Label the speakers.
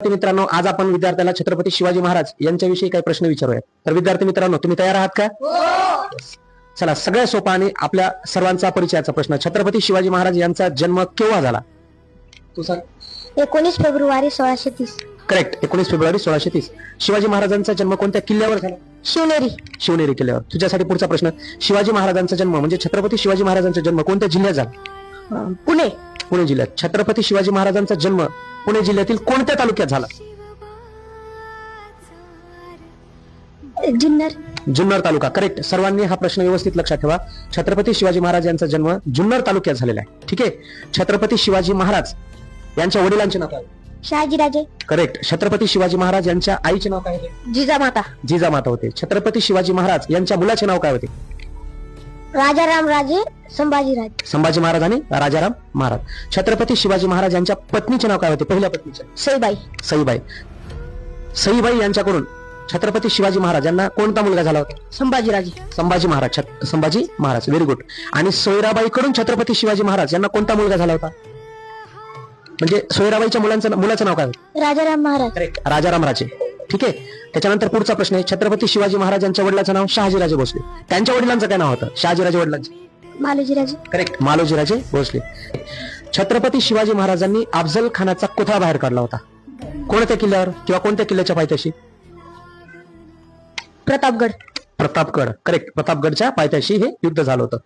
Speaker 1: मित्रांनो, आज आपण विद्यार्थ्याला छत्रपती शिवाजी महाराज यांच्याविषयी काही प्रश्न विचारूया. तर विद्यार्थी मित्रांनो, तुम्ही तयार आहात का? चला, सगळ्यात सोपा आणि आपल्या सर्वांचा परिचयाचा प्रश्न. छत्रपती शिवाजी महाराज यांचा जन्म केव्हा झाला? तू सांग.
Speaker 2: 19 फेब्रुवारी 1630.
Speaker 1: Correct, 19 February 1630. शिवाजी महाराजांचा जन्म कोणत्या किल्ल्यावर झाला?
Speaker 2: शिवनेरी.
Speaker 1: शिवनेरी किल्ल्यावर. तुझ्यासाठी पुढचा प्रश्न. शिवाजी महाराजांचा जन्म म्हणजे छत्रपती शिवाजी महाराजांचा जन्म कोणत्या जिल्ह्यात झाला?
Speaker 2: पुणे.
Speaker 1: पुणे जिल्ह्यात. छत्रपती शिवाजी महाराजांचा जन्म पुणे जिल्ह्यातील कोणत्या तालुक्यात झाला?
Speaker 2: जुन्नर.
Speaker 1: जुन्नर तालुका. करेक्ट. सर्वांनी हा प्रश्न व्यवस्थित लक्षात ठेवा. छत्रपती शिवाजी महाराज यांचा जन्म जुन्नर तालुक्यात झालेला आहे. ठीक आहे. छत्रपती शिवाजी महाराज यांच्या वडिलांचे नाव काय?
Speaker 2: शहाजीराजे.
Speaker 1: करेक्ट. छत्रपती शिवाजी महाराज यांच्या आईचे नाव काय होते?
Speaker 2: जिजामाता.
Speaker 1: जिजामाता होते. छत्रपती शिवाजी महाराज यांच्या मुलाचे नाव काय होते?
Speaker 2: राजाराम राजे संभाजीराजे.
Speaker 1: संभाजी महाराज आणि राजाराम महाराज. छत्रपती शिवाजी महाराज यांच्या पत्नीचे नाव काय होते? पहिल्या पत्नीचे?
Speaker 2: सईबाई.
Speaker 1: सईबाई. सईबाई यांच्याकडून छत्रपती शिवाजी महाराज यांना कोणता मुलगा झाला होता?
Speaker 2: संभाजीराजे.
Speaker 1: संभाजी महाराज. संभाजी महाराज. Very good. आणि सोयराबाई कडून छत्रपती शिवाजी महाराज यांना कोणता मुलगा झाला होता? म्हणजे सोयराबाईच्या मुलाचं नाव काय होतं?
Speaker 2: राजाराम महाराज.
Speaker 1: करेक्ट. राजाराम राजे. ठीक आहे. त्याच्यानंतर पुढचा प्रश्न आहे. छत्रपती शिवाजी महाराजांच्या वडिलांचं नाव शहाजीराजे भोसले. त्यांच्या वडिलांचं काय नाव होतं? शहाजीराजे वडिलांचे?
Speaker 2: मालोजीराजे.
Speaker 1: करेक्ट. मालोजीराजे भोसले. छत्रपती शिवाजी महाराजांनी अफजल खानाचा पुतळा बाहेर काढला होता. कोणत्या किल्ल्यावर किंवा कोणत्या किल्ल्याच्या पायथ्याशी?
Speaker 2: प्रतापगड.
Speaker 1: प्रतापगड. करेक्ट. प्रतापगडच्या पायथ्याशी हे युद्ध झालं होतं.